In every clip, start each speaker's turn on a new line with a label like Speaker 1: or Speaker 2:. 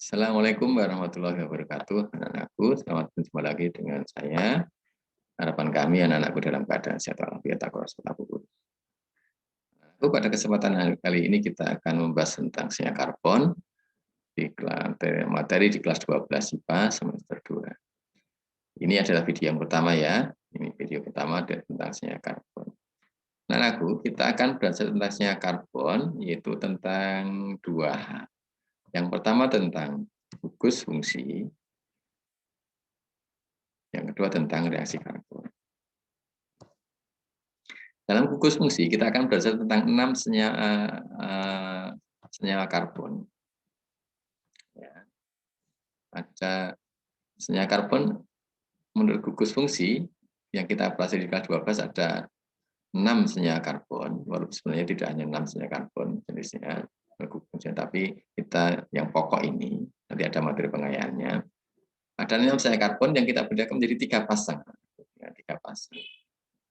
Speaker 1: Assalamualaikum warahmatullahi wabarakatuh. Anak-anakku, selamat berjumpa lagi dengan saya. Harapan kami anak-anakku dalam keadaan sehat walafiat. Pada kesempatan kali ini kita akan membahas tentang senyawa karbon di materi di kelas 12 IPA semester 2. Ini adalah video yang pertama ya. Ini video pertama tentang senyawa karbon. Anak-anakku, kita akan belajar tentang senyawa karbon, yaitu tentang dua hal. Yang pertama tentang gugus fungsi, yang kedua tentang reaksi karbon. Dalam gugus fungsi kita akan belajar tentang 6 senyawa karbon. Ya. Ada senyawa karbon menurut gugus fungsi yang kita pelajari di kelas 12 ada 6 senyawa karbon, walaupun sebenarnya tidak hanya 6 senyawa karbon jenisnya, tapi kita yang pokok ini nanti ada materi pengayanya. Ada 6 senyawa karbon yang kita bedakan menjadi 3 pasang. Ya, 3 pasang.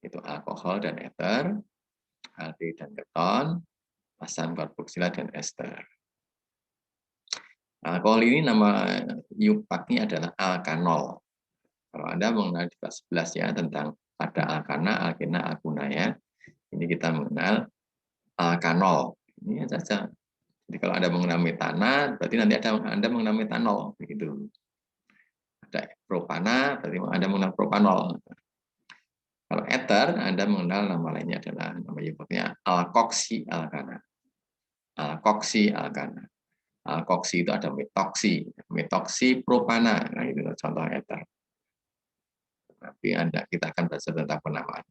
Speaker 1: Itu alkohol dan ether, aldehid dan keton, asam karboksilat dan ester. Alkohol ini nama Yupaknya adalah alkanol. Kalau Anda mengenal di kelas 11 ya tentang ada alkana, alkena, alkuna ya. Ini kita mengenal alkanol. Ini saja. Jadi kalau Anda mengenal metana, berarti nanti Anda mengenal metanol. Begitu. Ada propana, berarti Anda mengenal propanol. Kalau ether, Anda mengenal nama lainnya adalah nama Yupaknya alkoksi alkana. Alkoksi alkana. Alkoksi itu ada metoksi propana. Nah, itu contoh ether. Tapi kita akan belajar tentang penamaan.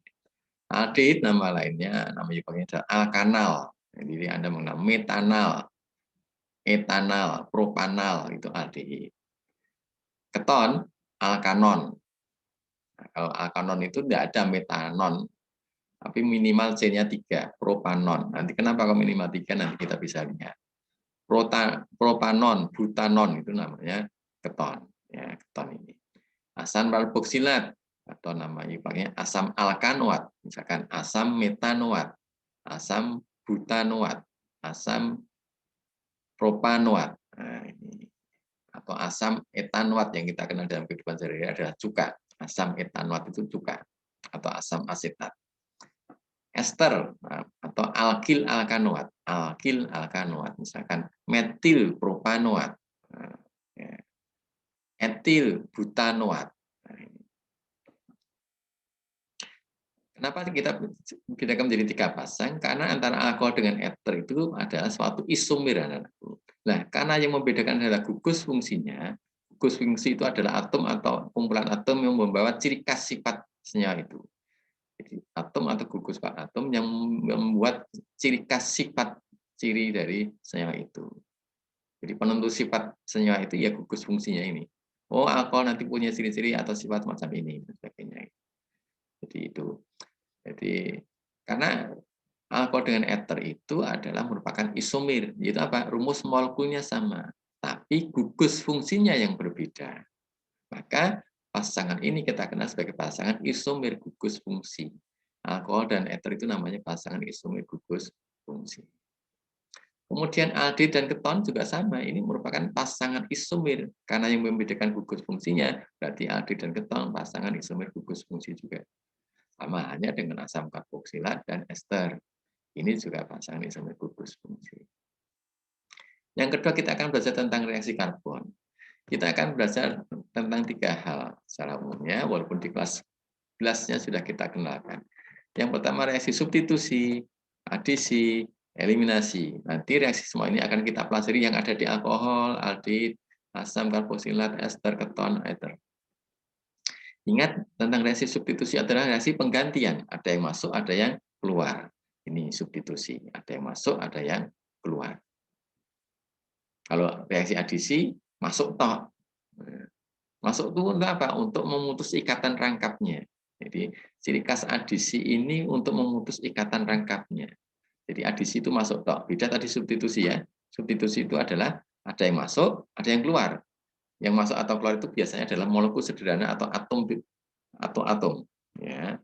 Speaker 1: Aldehid nama lainnya, nama Yupaknya adalah alkanal. Jadi Anda mengenal metanal, etanal, propanal, itu aldehid. Keton, alkanon. Nah, kalau alkanon itu tidak ada metanon, tapi minimal C-nya 3, propanon. Nanti kenapa kalau minimal 3, nanti kita bisa lihat. Propanon, butanon, itu namanya keton. Ya, keton ini. Asam karboksilat, atau nama Yupaknya asam alkanoat, misalkan asam metanoat, asam butanoat, asam propanoat, nah, ini. Atau asam etanoat yang kita kenal dalam kehidupan sehari-hari adalah cuka. Asam etanoat itu cuka atau asam asetat. Ester atau alkil alkanoat, misalkan metil propanoat, etil butanoat. Kenapa kita bedakan menjadi 3 pasang? Karena antara alkohol dengan ether itu adalah suatu isomer, anak-anakku. Nah, karena yang membedakan adalah gugus fungsinya. Gugus fungsi itu adalah atom atau kumpulan atom yang membawa ciri khas sifat senyawa itu. Jadi atom atau gugus atom yang membuat ciri khas sifat ciri dari senyawa itu. Jadi penentu sifat senyawa itu ya gugus fungsinya ini. Oh, alkohol nanti punya ciri-ciri atau sifat macam ini dan sebagainya. Jadi itu. Jadi karena alkohol dengan ether itu adalah merupakan isomer, yaitu apa? Rumus molekulnya sama, tapi gugus fungsinya yang berbeda. Maka pasangan ini kita kenal sebagai pasangan isomer gugus fungsi. Alkohol dan ether itu namanya pasangan isomer gugus fungsi. Kemudian aldehid dan keton juga sama, ini merupakan pasangan isomer. Karena yang membedakan gugus fungsinya, berarti aldehid dan keton pasangan isomer gugus fungsi juga. Sama hanya dengan asam karboksilat dan ester. Ini juga pasangan isomer gugus fungsi. Yang kedua kita akan belajar tentang reaksi karbon. Kita akan belajar tentang 3 hal secara umumnya, walaupun di kelas 11-nya sudah kita kenalkan. Yang pertama reaksi substitusi, adisi, eliminasi. Nanti reaksi semua ini akan kita pelajari yang ada di alkohol, aldehid, asam karboksilat, ester, keton, ether. Ingat tentang reaksi substitusi adalah reaksi penggantian. Ada yang masuk, ada yang keluar. Ini substitusi. Ada yang masuk, ada yang keluar. Kalau reaksi adisi, masuk toh. Masuk itu untuk apa? Untuk memutus ikatan rangkapnya. Jadi ciri khas adisi ini untuk memutus ikatan rangkapnya. Jadi adisi itu masuk toh. Beda tadi substitusi ya. Substitusi itu adalah ada yang masuk, ada yang keluar. Yang masuk atau keluar itu biasanya adalah molekul sederhana atau atom ya,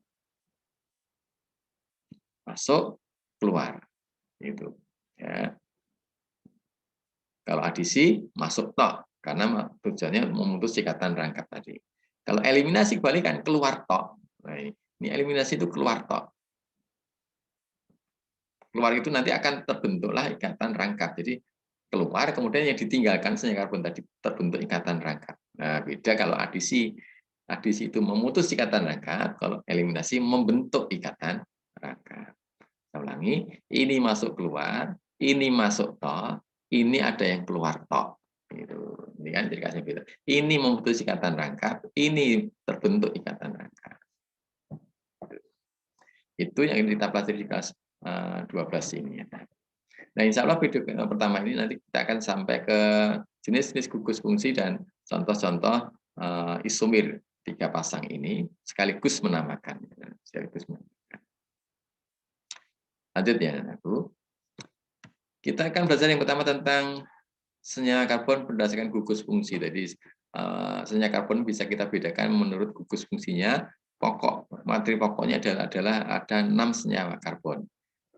Speaker 1: masuk keluar itu ya. Kalau adisi masuk tok karena tujuannya memutus ikatan rangkap tadi. Kalau eliminasi kebalikan keluar tok. Nah, ini eliminasi itu keluar tok. Keluar itu nanti akan terbentuklah ikatan rangkap. Jadi keluar kemudian yang ditinggalkan senyawa karbon tadi terbentuk ikatan rangkap. Nah, beda kalau adisi. Adisi itu memutus ikatan rangkap, kalau eliminasi membentuk ikatan rangkap. Saya ulangi, ini masuk keluar, ini masuk tok, ini ada yang keluar tok. Gitu. Ini kan jadi kasih beda. Ini memutus ikatan rangkap, ini terbentuk ikatan rangkap. Itu yang kita pelajari di kelas 12 ini. Nah, insya Allah video pertama ini nanti kita akan sampai ke jenis-jenis gugus fungsi dan contoh-contoh isomir 3 pasang ini sekaligus menamakan. Lanjut ya, aku. Kita akan belajar yang pertama tentang senyawa karbon berdasarkan gugus fungsi. Jadi senyawa karbon bisa kita bedakan menurut gugus fungsinya. Materi pokoknya adalah ada 6 senyawa karbon,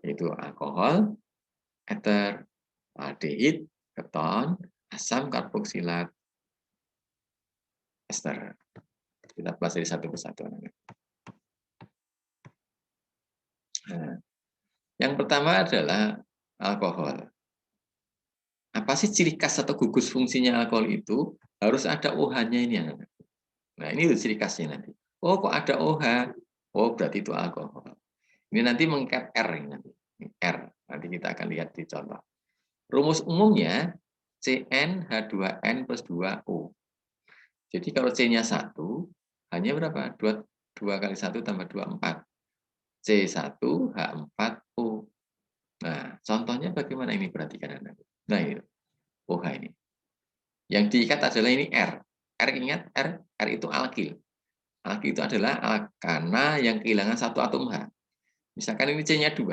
Speaker 1: yaitu alkohol, ether, aldehid, keton, asam karboksilat, ester. Kita pelajari satu persatu. Nah, yang pertama adalah alkohol. Apa sih ciri khas atau gugus fungsinya alkohol itu? Harus ada OH-nya ini. Nah, ini ciri khasnya nanti. Oh, kok ada OH? Oh, berarti itu alkohol. Ini nanti mengkat R ini nanti. R. Nanti kita akan lihat di contoh. Rumus umumnya CnH2n plus 2O. Jadi kalau C-nya 1, hanya berapa? 2 kali 1 tambah 2, 4. C1H4O. Nah, contohnya bagaimana ini? Perhatikan Anda. Nah, ini OH ini. Yang diikat adalah ini R. R ingat, R itu alkil. Alkil itu adalah alkana yang kehilangan satu atom H. Misalkan ini C-nya 2.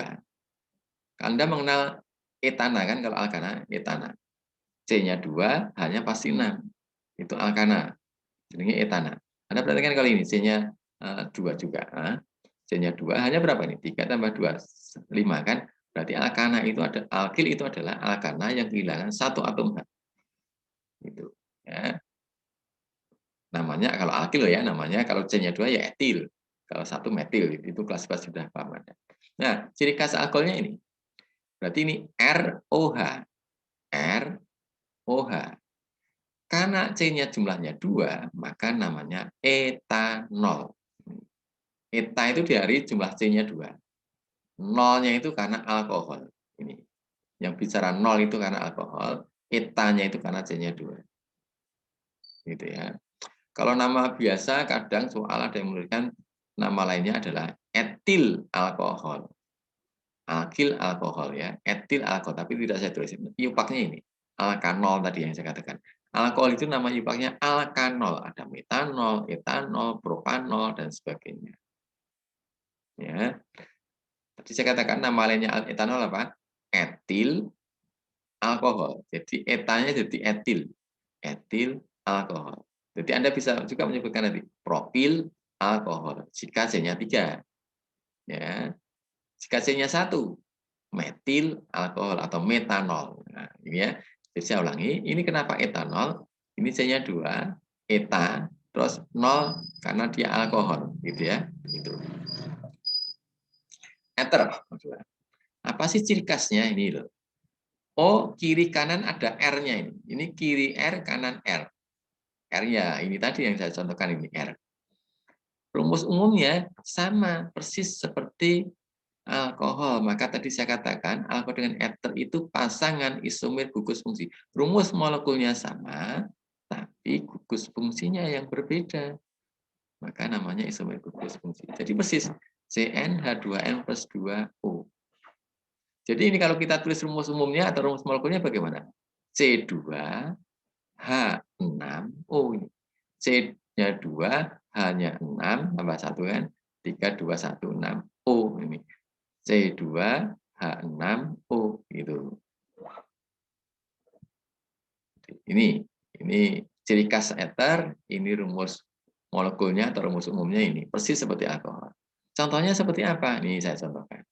Speaker 1: Anda mengenal etana kan kalau alkana, etana. C-nya 2, H-nya pasti 6. Itu alkana. Jadinya etana. Anda perhatikan kali ini C-nya 2 juga. C-nya 2, hanya berapa ini? 3 tambah 2, 5 kan? Berarti alkana itu ada alkil itu adalah alkana yang kehilangan satu atom H. Itu. Ya. Namanya kalau alkil ya, namanya kalau C-nya 2 ya etil. Kalau 1 metil, itu kelas sudah paham ada. Nah, ciri khas alkoholnya ini. Berarti ini ROH. ROH. Karena C-nya jumlahnya 2, maka namanya etanol. Eta itu dari jumlah C-nya 2. Nolnya itu karena alkohol. Ini. Yang bicara nol itu karena alkohol, etanya itu karena C-nya 2. Gitu ya. Kalau nama biasa kadang soal ada yang menuliskan nama lainnya adalah etil alkohol. Alkil alkohol ya, etil alkohol, tapi tidak saya tulis. Iupaknya ini, alkanol tadi yang saya katakan. Alkohol itu nama iupaknya alkanol, ada metanol, etanol, propanol dan sebagainya. Ya. Tadi saya katakan nama lainnya etanol apa? Etil alkohol. Jadi etanya jadi etil. Etil alkohol. Jadi Anda bisa juga menyebutkan nanti propil alkohol jika C-nya 3. Ya. Jika C-nya 1, metil alkohol atau metanol. Nah, ini ya. Jadi saya ulangi, ini kenapa etanol? Ini C-nya 2, eta, terus 0 karena dia alkohol, gitu ya. Itu. Ether. Apa sih ciri khasnya ini loh? Oh, kiri kanan ada R-nya ini. Ini kiri R, kanan R. R-nya, ini tadi yang saya contohkan ini R. Rumus umumnya sama, persis seperti alkohol. Maka tadi saya katakan alkohol dengan ether itu pasangan isomer gugus fungsi. Rumus molekulnya sama, tapi gugus fungsinya yang berbeda. Maka namanya isomer gugus fungsi. Jadi persis CnH2n plus 2O. Jadi ini kalau kita tulis rumus umumnya atau rumus molekulnya bagaimana? C2H6O. C-nya 2, H-nya 6, tambah 1 kan? 3, 2, 1, 6O. Ini. C2H6O gitu. Ini ciri khas ether, ini rumus molekulnya atau rumus umumnya ini persis seperti alkohol. Contohnya seperti apa? Ini saya contohkan.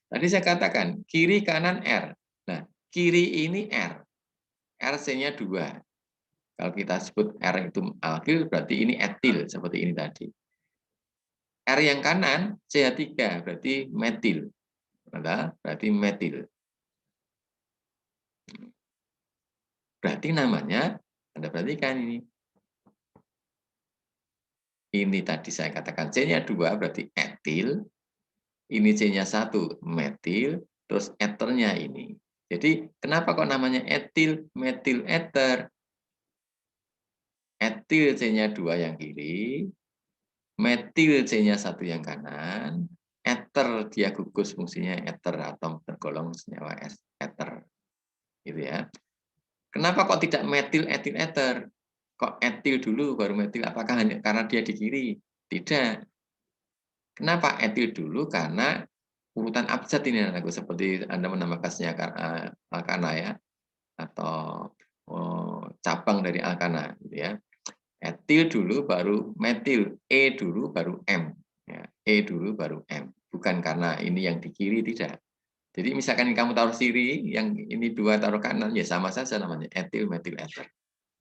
Speaker 1: Tadi saya katakan kiri kanan R. Nah, kiri ini R. RC-nya 2. Kalau kita sebut R itu alkil, berarti ini etil, seperti ini tadi. R yang kanan, CH3, berarti metil. Berarti metil. Berarti namanya, Anda perhatikan ini. Ini tadi saya katakan C-nya 2, berarti etil. Ini C-nya 1, metil. Terus eternya ini. Jadi, kenapa kok namanya etil, metil eter? Etil C-nya 2 yang kiri, metil C-nya 1 yang kanan, eter dia gugus fungsinya eter, atom tergolong senyawa eter. Gitu ya. Kenapa kok tidak metil etil eter? Kok etil dulu baru metil? Apakah hanya karena dia di kiri? Tidak. Kenapa etil dulu? Karena urutan abjad ini anakku, seperti Anda menambahkan senyawa alkana ya, atau cabang dari alkana gitu ya. Etil dulu baru metil, E dulu baru M. Ya, E dulu baru M. Bukan karena ini yang di kiri, tidak. Jadi misalkan kamu taruh kiri, yang ini 2 taruh kanan, ya sama saja namanya etil, metil, eter.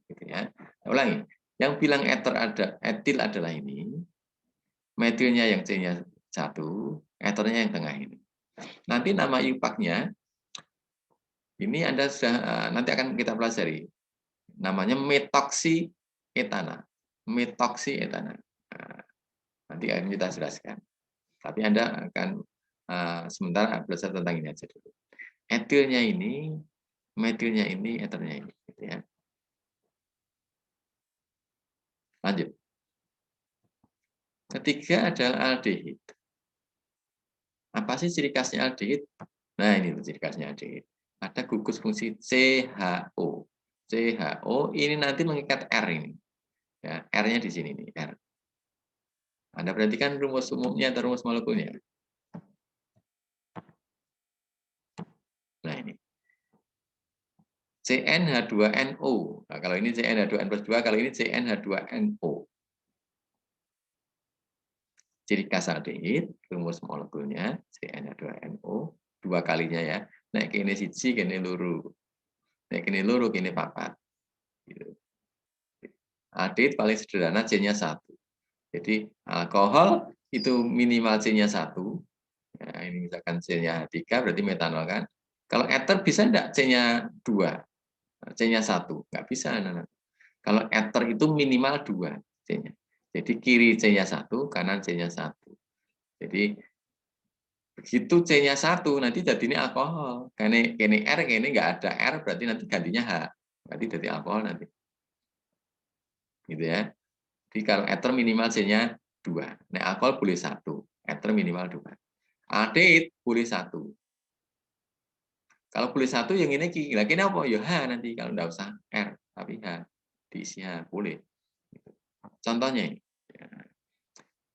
Speaker 1: Gitu ya. Ulangi, yang bilang etil adalah ini, metilnya yang C-nya 1, eternya yang tengah ini. Nanti nama IUPAC-nya, ini Anda sudah, nanti akan kita pelajari. Namanya metoksi etana. Metoksi etana. Nah, nanti akan kita jelaskan. Tapi Anda akan sementara belajar tentang ini aja dulu. Etilnya ini, metilnya ini, eternya ini. Gitu ya. Lanjut. Ketiga adalah aldehid. Apa sih ciri khasnya aldehid? Nah, ini ciri khasnya aldehid. Ada gugus fungsi CHO. CHO ini nanti mengikat R ini. Ya, R-nya di sini nih, R. Anda perhatikan rumus umumnya atau rumus molekulnya. Nah, ini. CnH2NO. Nah, kalau ini CnH2n+2, kalau ini CnH2NO. Ciri khas aldehid, rumus molekulnya CnH2NO, 2 kalinya ya. Nek kene siji, kene loro. Nek kene loro, kene papat. Gitu. Aldehid paling sederhana C-nya 1. Jadi alkohol itu minimal C-nya 1. Nah, ini misalkan C-nya 3, berarti metanol kan. Kalau ether bisa enggak C-nya 2? C-nya 1? Enggak bisa. Kalau ether itu minimal 2 C-nya. Jadi kiri C-nya 1, kanan C-nya 1. Jadi begitu C-nya 1, nanti jadinya alkohol. Kene R, kene nggak ada R, berarti nanti gantinya H. Berarti jadi alkohol nanti. Gitu ya. Jadi kalau ether minimal C-nya 2. Nah, alkohol boleh 1. Ether minimal 2. Aldehid boleh 1. Kalau boleh 1, yang ini lagi apa? Ya H nanti, kalau nggak usah R, tapi H. Diisi H, boleh. Contohnya ini.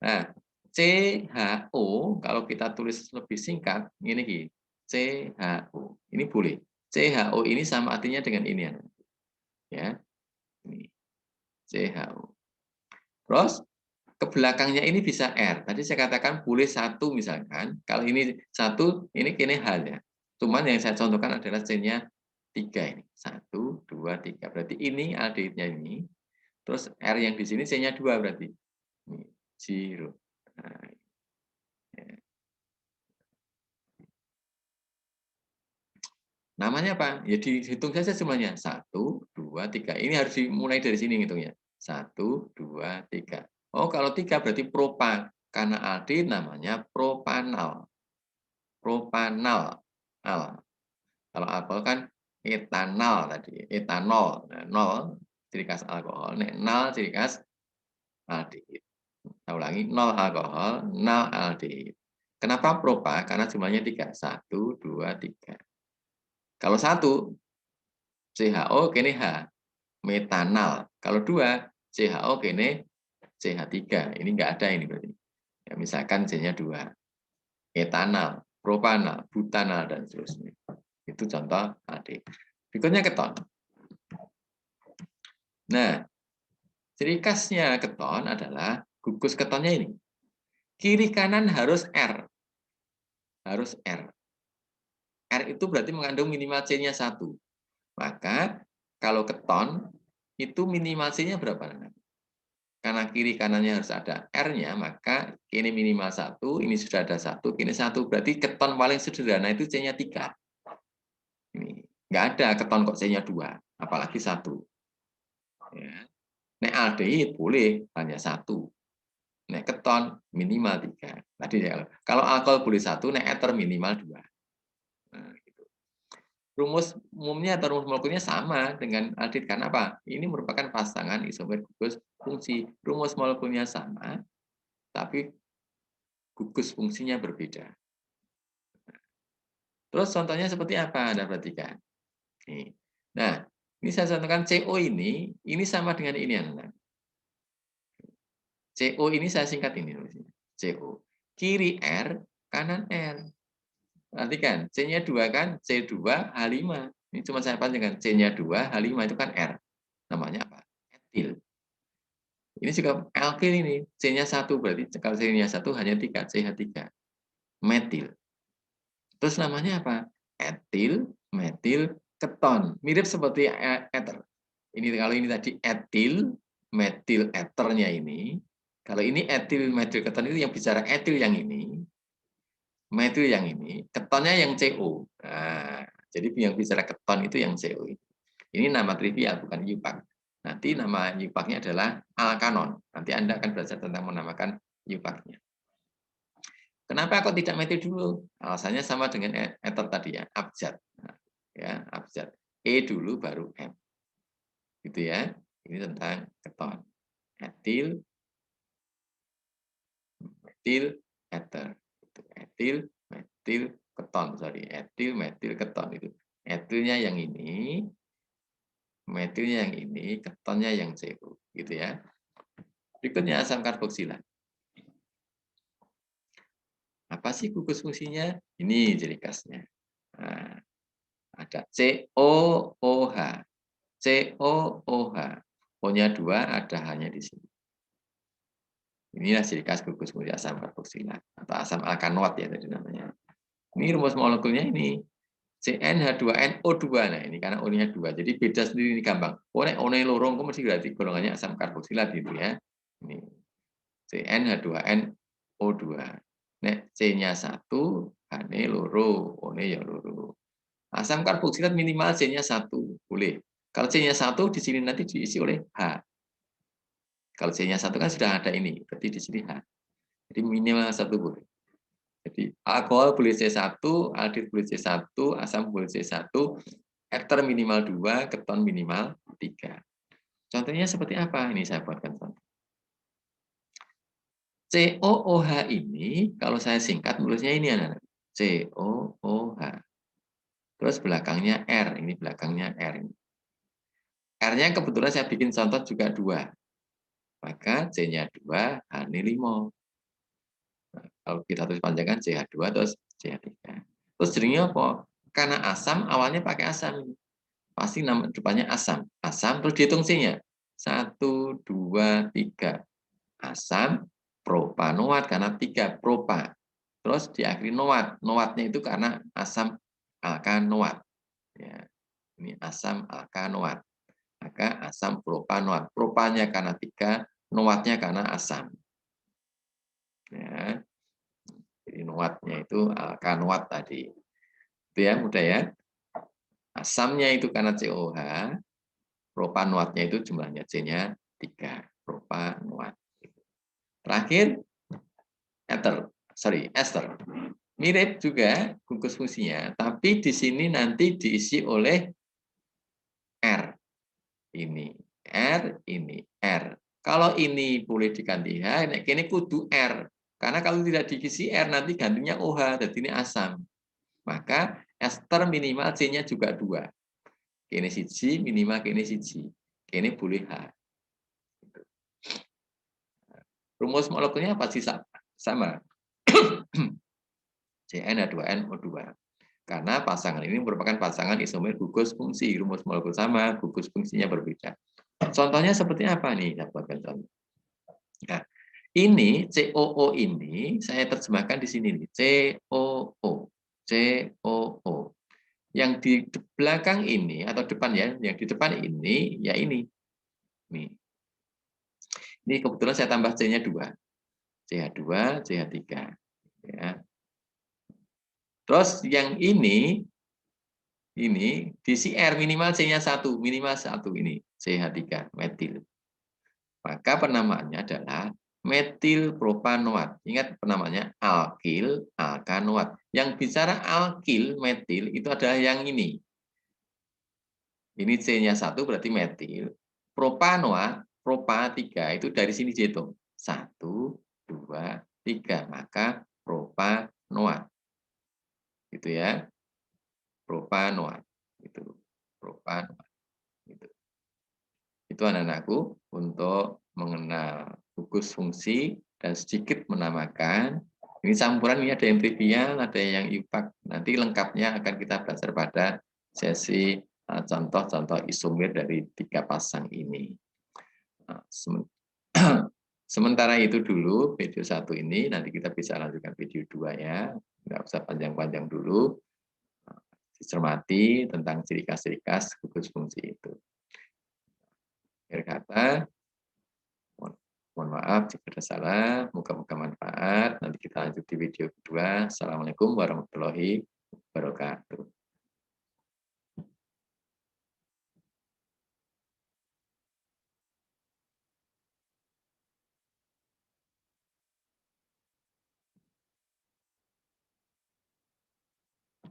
Speaker 1: Nah, CHO, kalau kita tulis lebih singkat, ini CHO. Ini boleh. CHO ini sama artinya dengan ini. Ya, ini CHO. Terus, ke belakangnya ini bisa R. Tadi saya katakan boleh 1 misalkan. Kalau ini 1, ini kini H ya. Cuman yang saya contohkan adalah C-nya 3 ini. 1, 2, 3. Berarti ini aldehidnya ini. Terus R yang di sini C-nya 2 berarti. Ini, 0. Nah, ya. Namanya apa? Ya dihitung saja semuanya. 1, 2, 3. Ini harus dimulai dari sini ngitungnya. 1, 2, 3. Oh, kalau 3 berarti propan. Karena aldehid namanya propanal. Propanal. Al. Kalau alkohol kan etanol tadi. Etanol. Nah, 0 ciri khas alkohol. Nek 0 ciri khas aldehid. Saya ulangi, 0 alkohol, 0 aldehid. Kenapa propa? Karena jumlahnya 3. 1, 2, 3. Kalau 1, CHO kene H, metanal. Kalau 2, CHO kene CH3. Ini enggak ada ini berarti. Ya, misalkan C-nya 2. Etanal, propanal, butanal, dan seterusnya. Itu contoh AD. Berikutnya keton. Nah, ciri khasnya keton adalah gugus ketonnya ini. Kiri kanan harus R. Harus R. R itu berarti mengandung minimal C-nya 1. Maka Kalau keton itu minimal C-nya berapa? Karena kiri kanannya harus ada R-nya, maka ini minimal 1, ini sudah ada 1, ini 1. Berarti keton paling sederhana itu C-nya 3. Ini nggak ada keton kok C-nya 2, apalagi 1. Ya. Nek aldehid boleh hanya 1. Nek keton minimal 3. Tadi ya, kalau alkohol boleh 1, nek eter minimal 2. Nah, gitu. Rumus umumnya atau rumus molekulnya sama dengan aldehid. Karena apa? Ini merupakan pasangan isomer gugus fungsi. Rumus molekulnya sama, tapi gugus fungsinya berbeda. Terus contohnya seperti apa? Anda perhatikan. Nah, ini saya contohkan CO ini sama dengan ini anak-anak. CO ini saya singkat ini. CO. Kiri R, kanan R. Perhatikan, C-nya 2 kan, C2H5. Ini cuma saya panjangkan, C-nya 2, H5 itu kan R. Namanya apa? Etil. Ini juga alkil ini, C-nya 1, berarti kalau C-nya 1 hanya 3, CH3. Metil. Terus namanya apa? Etil, metil, keton. Mirip seperti ether. Ini kalau ini tadi etil, metil eternya ini. Kalau ini etil, metil, keton itu yang bicara etil yang ini. Metil yang ini, ketonnya yang CO. Nah, jadi yang bicara keton itu yang CO. Ini nama trivial, bukan yupak. Nanti nama yupaknya adalah alkanon. Nanti Anda akan belajar tentang menamakan yupaknya. Kenapa kok tidak metil dulu? Alasannya sama dengan ether tadi ya, abjad. Nah, ya, abjad. E dulu baru M. Gitu ya. Ini tentang keton. Etil, metil, ether. Etil, metil, keton. Sorry, etil, metil, keton itu. Etilnya yang ini, metilnya yang ini, ketonnya yang CO. Gitu ya. Berikutnya asam karboksila. Apa sih gugus fungsinya? Ini ciri khasnya. Nah, ada COOH. COOH. O-nya 2, ada H-nya di sini. Inilah ciri khas gugus fungsi asam karboksila atau asam alkanoat ya tadi namanya. Ini rumus molekulnya ini. CnH2nO2. Nah, ini karena O-nya 2. Jadi beda sendiri ini gampang. O-nya lorong kok mesti berarti golongannya asam karboksilat gitu ya. Ini CnH2nO2. Nek C-nya 1, H-nya loro, O-nya ya loro. Asam karboksilat minimal C-nya 1, boleh. Kalau C-nya 1 di sini nanti diisi oleh H. Kalau C-nya 1 kan sudah ada ini, berarti di sini H. Jadi minimal 1 boleh. Jadi alkohol boleh C1, aldehid boleh C1, asam boleh C1, ether minimal 2, keton minimal 3. Contohnya seperti apa? Ini saya buatkan contoh. COOH ini, kalau saya singkat nulisnya ini anak-anak. COOH. Terus belakangnya R, ini belakangnya R. R-nya kebetulan saya bikin contoh juga 2. Maka C-nya 2, H-nya 5. Nah, kalau kita tulis panjangkan CH2 terus CH3. Terus jadinya apa? Karena asam, awalnya pakai asam. Pasti nama depannya asam. Asam, terus dihitung C-nya. 1, 2, 3. Asam, propanoat, karena 3 propa. Terus diakhiri noat. Noatnya itu karena asam alkanoat. Ya, ini asam alkanoat. Maka asam propanoat. Propanya karena 3, noatnya karena asam. Ya. Jadi noatnya itu alkanoat tadi. Itu ya, mudah ya. Asamnya itu karena COH, propanoatnya itu jumlahnya C-nya 3, propanoat. Terakhir, ester. Mirip juga gugus fungsinya, tapi di sini nanti diisi oleh R. Ini R, ini R. Kalau ini boleh diganti H, ini kudu R. Karena kalau tidak diisi R, nanti gantinya OH, jadi ini asam. Maka ester minimal C-nya juga 2. Kene siji minimal kene siji. Kene boleh H. Rumus molekulnya pasti sama. CnH2nO2. Karena pasangan ini merupakan pasangan isomer gugus fungsi. Rumus molekul sama, gugus fungsinya berbeda. Contohnya seperti apa nih? Saya buatkan contoh. Nah, ini COO ini saya terjemahkan di sini nih. COO. COO. Yang di belakang ini atau depan ya, yang di depan ini ya ini. Nih. Ini kebetulan saya tambah C-nya 2. CH2, CH3. Ya. Terus yang ini di CR minimal C-nya 1, minimal 1 ini, CH3, metil. Maka penamaannya adalah metil propanoat. Ingat penamanya alkil alkanoat. Yang bicara alkil metil itu adalah yang ini. Ini C-nya 1 berarti metil. Propanoat, propa 3 itu dari sini dihitung. 1, 2, 3. Maka propanoat. Gitu ya. Propanoat. Itu. Propanoat. Gitu. Itu anak-anakku untuk mengenal gugus fungsi dan sedikit menamakan. Ini campuran, ini ada yang trivial, ada yang impact. Nanti lengkapnya akan kita belajar pada sesi contoh-contoh isomer dari 3 pasang ini. Sementara itu dulu video 1 ini, nanti kita bisa lanjutkan video 2 ya. Nggak usah panjang-panjang dulu. Dicermati tentang ciri khas-ciri khas gugus fungsi itu. Akhir kata, mohon maaf jika ada salah, moga-moga manfaat. Nanti kita lanjut di video kedua. Assalamualaikum warahmatullahi wabarakatuh.